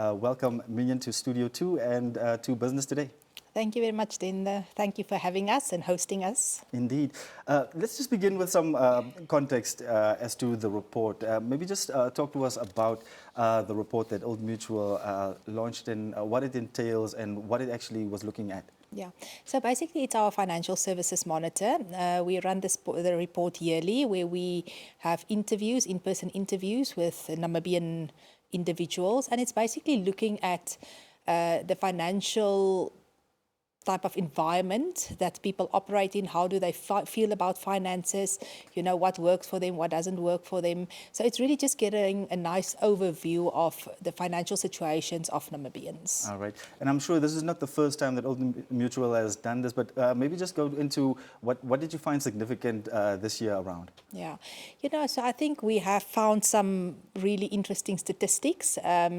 Welcome, Mignon, to Studio 2 and to Business Today. Thank you very much, Dinda. Thank you for having us and hosting us. Indeed. Let's just begin with some context as to the report. Maybe just talk to us about the report that Old Mutual launched and what it entails and what it actually was looking at. Yeah, so basically it's our financial services monitor. We run the report yearly where we have interviews, in-person interviews with Namibian individuals, and it's basically looking at the financial type of environment that people operate in. How do they feel about finances? You know, what works for them, what doesn't work for them. So it's really just getting a nice overview of the financial situations of Namibians. All right. And I'm sure this is not the first time that Old Mutual has done this, but maybe just go into what did you find significant this year around? Yeah, you know, so I think we have found some really interesting statistics,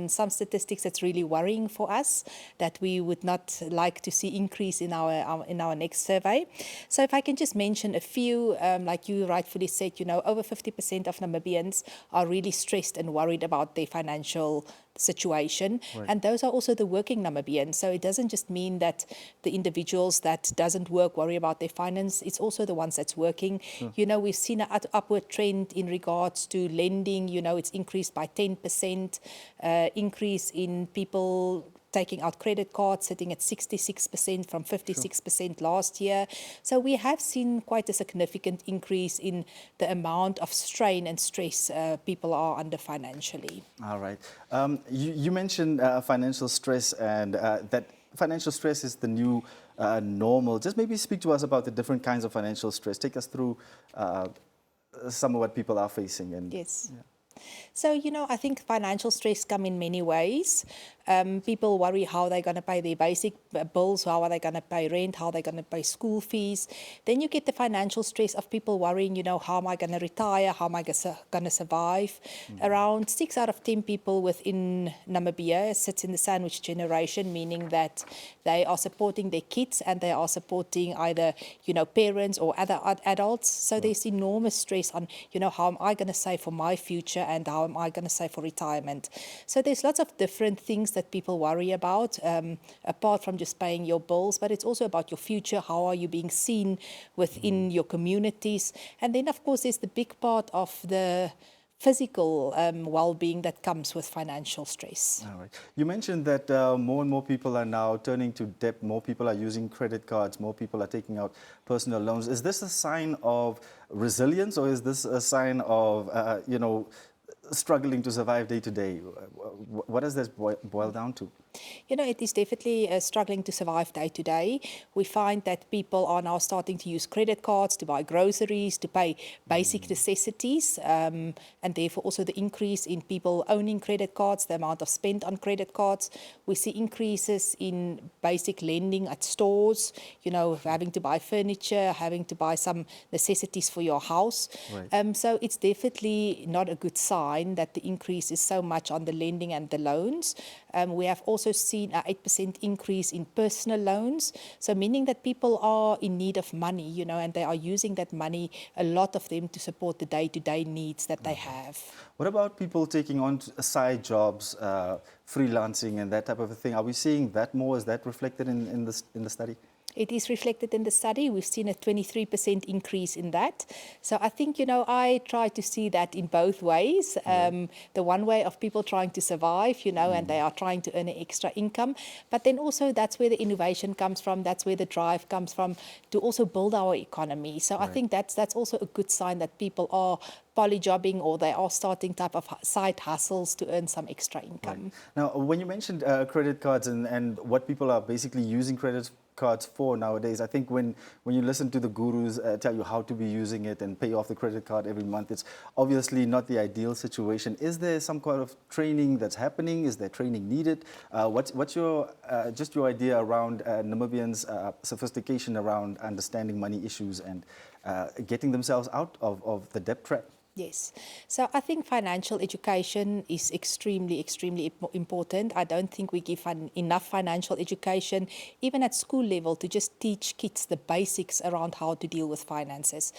some statistics that's really worrying for us that we would not like to see increase in our next survey. So if I can just mention a few, like you rightfully said, you know, over 50% of Namibians are really stressed and worried about their financial situation. Right. And those are also the working Namibians. So it doesn't just mean that the individuals that doesn't work worry about their finance, it's also the ones that's working. You know, we've seen an upward trend in regards to lending. You know, it's increased by 10%, increase in people taking out credit cards, sitting at 66% from 56% last year. So we have seen quite a significant increase in the amount of strain and stress people are under financially. All right. You mentioned financial stress and that financial stress is the new normal. Just maybe speak to us about the different kinds of financial stress. Take us through some of what people are facing. And yes. Yeah. So, you know, I think financial stress come in many ways. People worry how they're going to pay their basic bills, how are they going to pay rent, how they're going to pay school fees. Then you get the financial stress of people worrying, you know, how am I going to retire, how am I going to survive. Around 6 out of 10 people within Namibia sits in the sandwich generation, meaning that they are supporting their kids and they are supporting either, you know, parents or other adults. So there's enormous stress on, you know, how am I going to save for my future and how am I going to save for retirement. So there's lots of different things that people worry about, apart from just paying your bills, but it's also about your future. How are you being seen within your communities? And then, of course, there's the big part of the physical well-being that comes with financial stress. All right. You mentioned that more and more people are now turning to debt, more people are using credit cards, more people are taking out personal loans. Is this a sign of resilience or is this a sign of, you know, struggling to survive day to day? What does this boil down to? You know, it is definitely struggling to survive day to day. We find that people are now starting to use credit cards to buy groceries, to pay basic necessities, and therefore also the increase in people owning credit cards, the amount of spend on credit cards. We see increases in basic lending at stores, you know, having to buy furniture, having to buy some necessities for your house. Right. So it's definitely not a good sign that the increase is so much on the lending and the loans. We have also seen an 8% increase in personal loans. So meaning that people are in need of money, you know, and they are using that money, a lot of them, to support the day-to-day needs that they have. What about people taking on side jobs, freelancing and that type of a thing? Are we seeing that more? Is that reflected in the study? It is reflected in the study. We've seen a 23% increase in that. So I think, you know, I try to see that in both ways. The one way of people trying to survive, you know, and they are trying to earn an extra income. But then also that's where the innovation comes from. That's where the drive comes from to also build our economy. So I think that's also a good sign that people are polyjobbing or they are starting type of side hustles to earn some extra income. Right. Now, when you mentioned credit cards and what people are basically using credit cards for nowadays, I think when you listen to the gurus tell you how to be using it and pay off the credit card every month, it's obviously not the ideal situation. Is there some kind of training that's happening? Is there training needed? What's your just your idea around Namibians' sophistication around understanding money issues and getting themselves out of the debt trap? Yes. So I think financial education is extremely important. I don't think we give enough financial education, even at school level, to just teach kids the basics around how to deal with finances.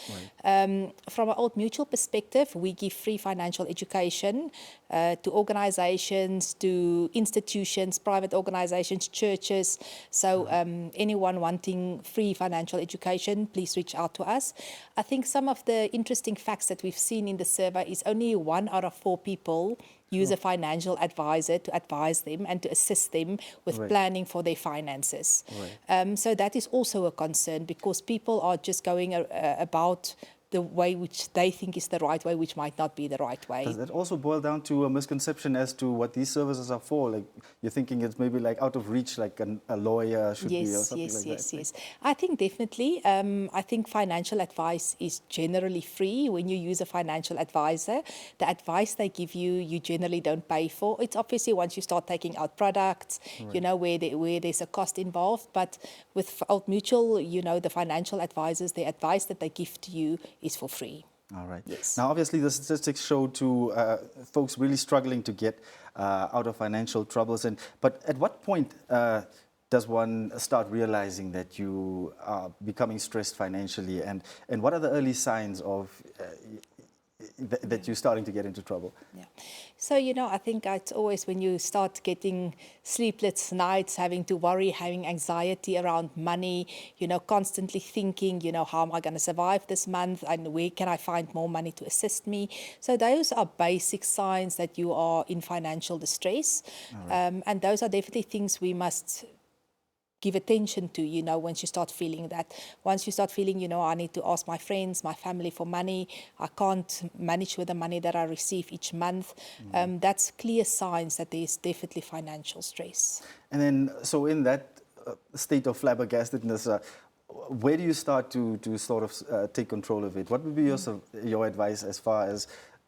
Right. From an Old Mutual perspective, we give free financial education to organizations, to institutions, private organizations, churches. So anyone wanting free financial education, please reach out to us. I think some of the interesting facts that we've seen in the survey is only 1 out of 4 people use a financial advisor to advise them and to assist them with Right. planning for their finances. Right. So that is also a concern, because people are just going about the way which they think is the right way, which might not be the right way. Does that also boil down to a misconception as to what these services are for? Like, you're thinking it's maybe like out of reach, like a lawyer should be, or something like that? Yes. I think definitely. I think financial advice is generally free when you use a financial advisor. The advice they give you, you generally don't pay for. It's obviously once you start taking out products, Right. you know, where there's a cost involved. But with Old Mutual, you know, the financial advisors, the advice that they give to you is for free. All right. Yes. Now, obviously, the statistics show to folks really struggling to get out of financial troubles. But at what point does one start realizing that you are becoming stressed financially? And what are the early signs of that you're starting to get into trouble? Yeah. So, you know, I think it's always when you start getting sleepless nights, having to worry, having anxiety around money, you know, constantly thinking, you know, how am I going to survive this month and where can I find more money to assist me? So those are basic signs that you are in financial distress. Right. And those are definitely things we must give attention to, you know, once you start feeling that. Once you start feeling, you know, I need to ask my friends, my family for money, I can't manage with the money that I receive each month, that's clear signs that there's definitely financial stress. And then, so in that state of flabbergastedness, where do you start to sort of take control of it? What would be your advice as far as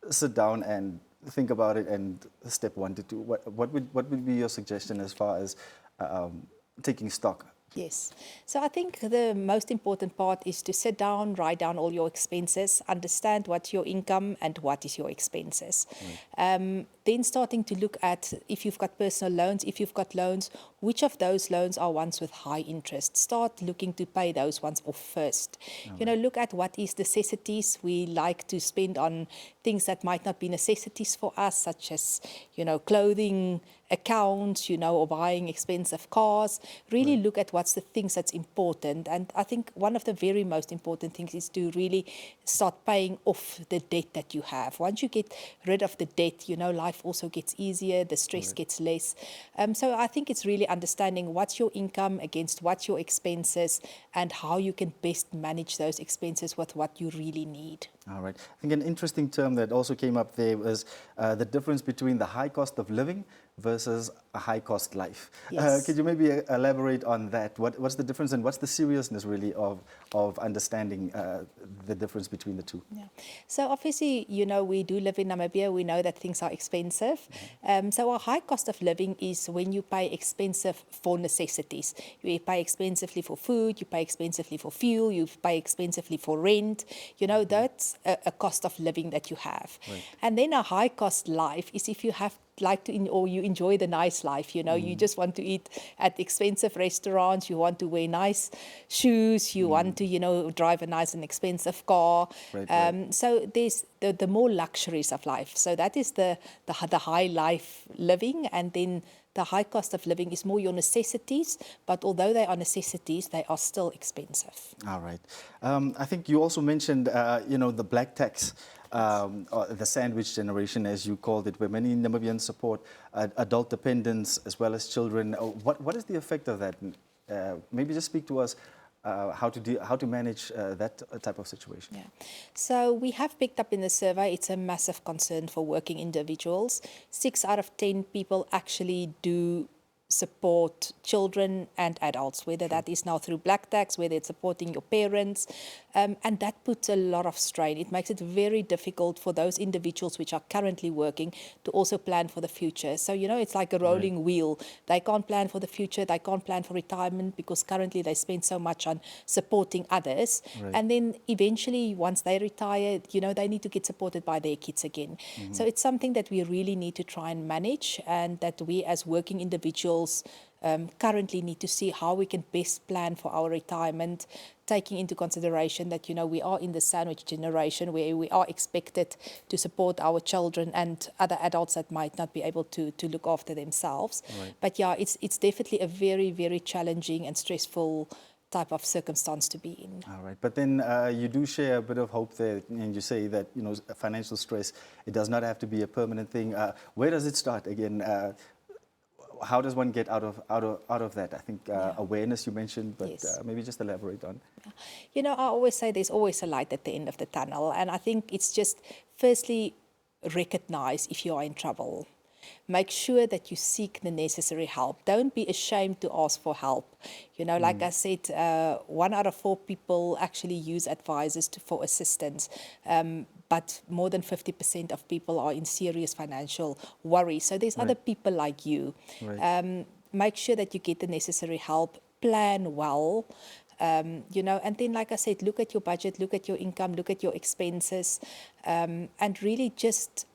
sit down and think about it and step 1 to 2? What would be your suggestion as far as taking stock? Yes. So I think the most important part is to sit down, write down all your expenses, understand what's your income and what is your expenses. Then starting to look at if you've got personal loans, if you've got loans, which of those loans are ones with high interest. Start looking to pay those ones off first. You know, look at what is necessities. We like to spend on things that might not be necessities for us, such as, you know, clothing, accounts, you know, or buying expensive cars. Really look at what's the things that's important. And I think one of the very most important things is to really start paying off the debt that you have. Once you get rid of the debt, you know, life also gets easier, the stress gets less. So I think it's really understanding what's your income against what's your expenses and how you can best manage those expenses with what you really need. All right. I think an interesting term that also came up there was the difference between the high cost of living versus a high cost life. Yes. Could you maybe elaborate on that? What's the difference and what's the seriousness really of understanding the difference between the two? Yeah. So obviously, you know, we do live in Namibia. We know that things are expensive. So a high cost of living is when you pay expensive for necessities. You pay expensively for food, you pay expensively for fuel, you pay expensively for rent. You know, that's a cost of living that you have. Right. And then a high cost life is if you have or you enjoy the nice life, you know, you just want to eat at expensive restaurants, you want to wear nice shoes, you want to, you know, drive a nice and expensive car. Right. So there's the more luxuries of life. So that is the high life living, and then the high cost of living is more your necessities, but although they are necessities, they are still expensive. All right. I think you also mentioned, you know, the black tax. Or the sandwich generation, as you called it, where many Namibians support adult dependents as well as children. What is the effect of that? Maybe just speak to us how to manage that type of situation. Yeah. So we have picked up in the survey, it's a massive concern for working individuals. 6 out of 10 people actually do support children and adults, whether that is now through black tax, whether it's supporting your parents, and that puts a lot of strain. It makes it very difficult for those individuals which are currently working to also plan for the future. So, you know, it's like a rolling wheel. They can't plan for the future, they can't plan for retirement because currently they spend so much on supporting others. And then eventually, once they retire, you know, they need to get supported by their kids again. So it's something that we really need to try and manage, and that we as working individuals currently need to see how we can best plan for our retirement, taking into consideration that, you know, we are in the sandwich generation where we are expected to support our children and other adults that might not be able to look after themselves. But yeah, it's definitely a very, very challenging and stressful type of circumstance to be in. All right, but then you do share a bit of hope there, and you say that, you know, financial stress, it does not have to be a permanent thing. Where does it start again? How does one get out of that? I think awareness you mentioned, but maybe just elaborate on. You know, I always say there's always a light at the end of the tunnel, and I think it's just firstly recognize if you are in trouble. Make sure that you seek the necessary help. Don't be ashamed to ask for help. You know, like I said, 1 out of 4 people actually use advisors for assistance. But more than 50% of people are in serious financial worry. So there's other people like you. Make sure that you get the necessary help. Plan well. You know, and then, like I said, look at your budget, look at your income, look at your expenses, and really just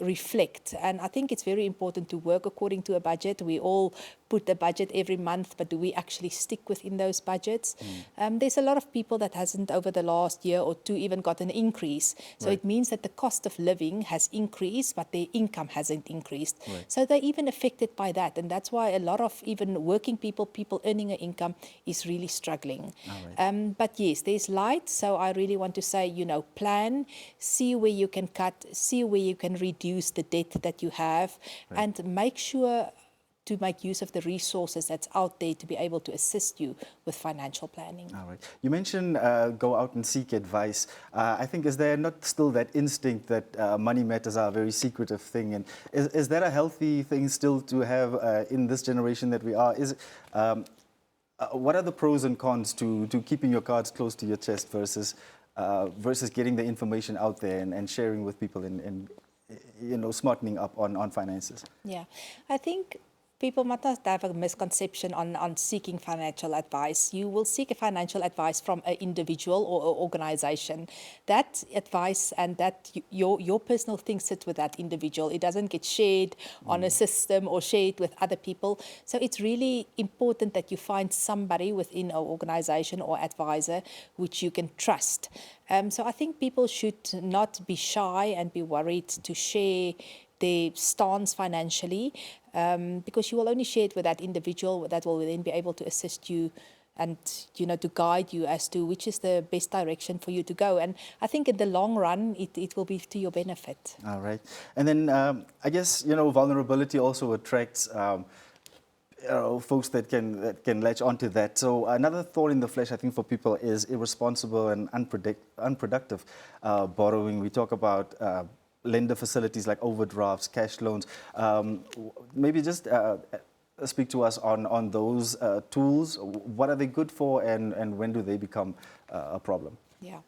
reflect. And I think it's very important to work according to a budget. We all put a budget every month, but do we actually stick within those budgets? There's a lot of people that hasn't over the last year or two even got an increase. So it means that the cost of living has increased, but their income hasn't increased. So they're even affected by that. And that's why a lot of even working people earning an income is really struggling. But yes, there's light. So I really want to say, you know, plan, see where you can cut, see where you can reduce the debt that you have, and make sure to make use of the resources that's out there to be able to assist you with financial planning. All right. You mentioned go out and seek advice. I think, is there not still that instinct that money matters are a very secretive thing? And is that a healthy thing still to have in this generation that we are? What are the pros and cons to keeping your cards close to your chest versus getting the information out there and sharing with people and you know, smartening up on finances? Yeah, I think people must not have a misconception on seeking financial advice. You will seek a financial advice from an individual or an organization. That advice and that your personal thing sits with that individual. It doesn't get shared on a system or shared with other people. So it's really important that you find somebody within an organization or advisor which you can trust. So I think people should not be shy and be worried to share their stance financially, because you will only share it with that individual that will then be able to assist you and, you know, to guide you as to which is the best direction for you to go. And I think in the long run, it will be to your benefit. All right. And then I guess, you know, vulnerability also attracts folks that can latch onto that. So another thorn in the flesh, I think, for people is irresponsible and unproductive borrowing. We talk about lender facilities like overdrafts, cash loans. Maybe just speak to us on those tools. What are they good for, and when do they become a problem? Yeah.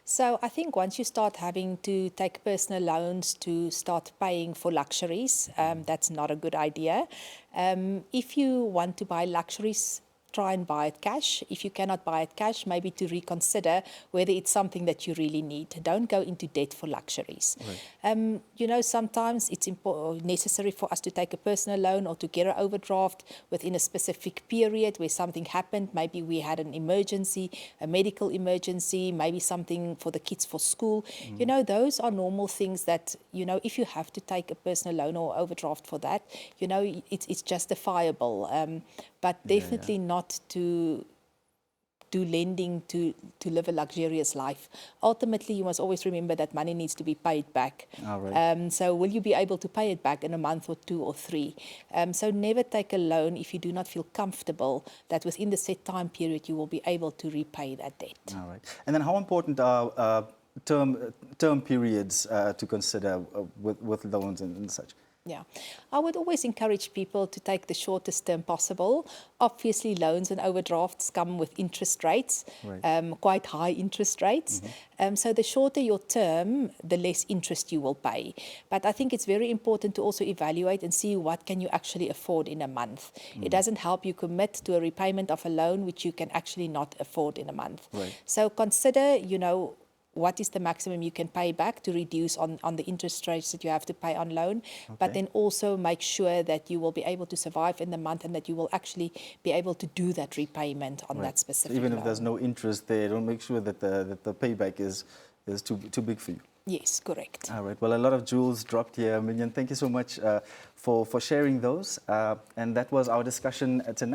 So I think once you start having to take personal loans to start paying for luxuries, that's not a good idea. If you want to buy luxuries, try and buy it cash. If you cannot buy it cash, maybe to reconsider whether it's something that you really need. Don't go into debt for luxuries. Right. You know, sometimes it's necessary for us to take a personal loan or to get an overdraft within a specific period where something happened. Maybe we had an emergency, a medical emergency, maybe something for the kids for school. You know, those are normal things that, you know, if you have to take a personal loan or overdraft for that, you know, it's justifiable. But definitely not to do lending to live a luxurious life. Ultimately, you must always remember that money needs to be paid back. Right. So will you be able to pay it back in a month or 2 or 3? So never take a loan if you do not feel comfortable that within the set time period you will be able to repay that debt. All right. And then how important are term periods to consider with loans and such? Yeah, I would always encourage people to take the shortest term possible. Obviously, loans and overdrafts come with interest rates, Right. quite high interest rates. So the shorter your term, the less interest you will pay. But I think it's very important to also evaluate and see what can you actually afford in a month. It doesn't help you commit to a repayment of a loan which you can actually not afford in a month. Right. So consider, what is the maximum you can pay back to reduce on the interest rates that you have to pay on loan, but then also make sure that you will be able to survive in the month and that you will actually be able to do that repayment on that specific So even loan. if there's no interest there, don't make sure that the payback is too big for you. Yes, correct. All right. Well, a lot of jewels dropped here, Mignon. Thank you so much for sharing those. And that was our discussion tonight.